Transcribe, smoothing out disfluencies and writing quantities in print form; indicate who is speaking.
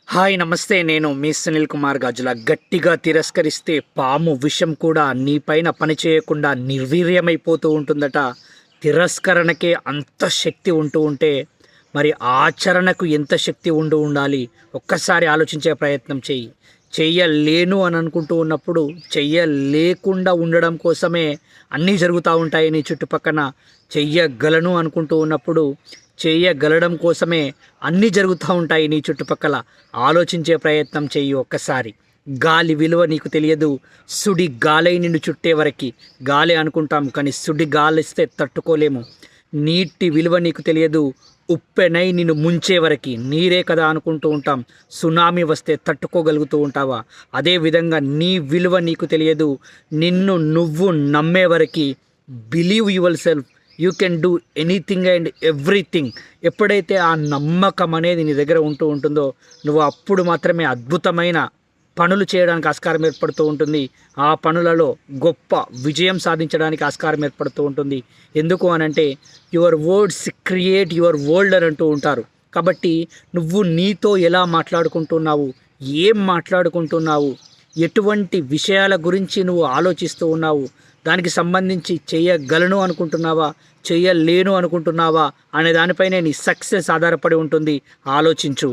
Speaker 1: Hi నమస్తే. నేను మీ సునీల్ కుమార్ గాజుల. గట్టిగా తిరస్కరిస్తే పాము విషం కూడా నీపైన పనిచేయకుండా నిర్వీర్యమైపోతూ ఉంటుందట. తిరస్కరణకే అంత శక్తి ఉంటూ ఉంటే మరి ఆచరణకు ఎంత శక్తి ఉండాలి? ఒక్కసారి ఆలోచించే ప్రయత్నం చెయ్యి. చెయ్యలేను అని అనుకుంటూ ఉన్నప్పుడు చెయ్యలేకుండా ఉండడం కోసమే అన్నీ జరుగుతూ ఉంటాయి నీ చుట్టుపక్కన. చెయ్యగలను అనుకుంటూ ఉన్నప్పుడు చేయగలడం కోసమే అన్నీ జరుగుతూ ఉంటాయి నీ చుట్టుపక్కల. ఆలోచించే ప్రయత్నం చెయ్యి ఒక్కసారి. గాలి విలువ నీకు తెలియదు. సుడి గాలై నిన్ను చుట్టే వరకు గాలి అనుకుంటాం, కానీ సుడి గాలిస్తే తట్టుకోలేము. నీటి విలువ నీకు తెలియదు. ఉప్పెనై నిన్ను ముంచే వరకు నీరే కదా అనుకుంటూ ఉంటాం. సునామీ వస్తే తట్టుకోగలుగుతూ ఉంటావా? అదేవిధంగా నీ విలువ నీకు తెలియదు. నిన్ను నువ్వు నమ్మే వరకు believe your self, you can do anything and everything. ఎప్పుడైతే ఆ నమ్మకం అనేది నీ దగ్గర ఉంటుందో నువ్వు అప్పుడు మాత్రమే అద్భుతమైన పనులు చేయడానికి ఆస్కారం ఏర్పడుతూ ఉంటుంది. ఆ పనులలో గొప్ప విజయం సాధించడానికి ఆస్కారం ఏర్పడుతూ ఉంటుంది. ఎందుకు అనంటే your words create your world అని అంటూ ఉంటారు. కాబట్టి నువ్వు నీతో ఎలా మాట్లాడుకుంటున్నావు, ఏం మాట్లాడుకుంటున్నావు, ఎటువంటి విషయాల గురించి నువ్వు ఆలోచిస్తూ ఉన్నావు, దానికి సంబంధించి చేయగలను అనుకుంటున్నావా, చేయలేను అనుకుంటున్నావా అనే దానిపైనే నీ సక్సెస్ ఆధారపడి ఉంటుంది. ఆలోచించు.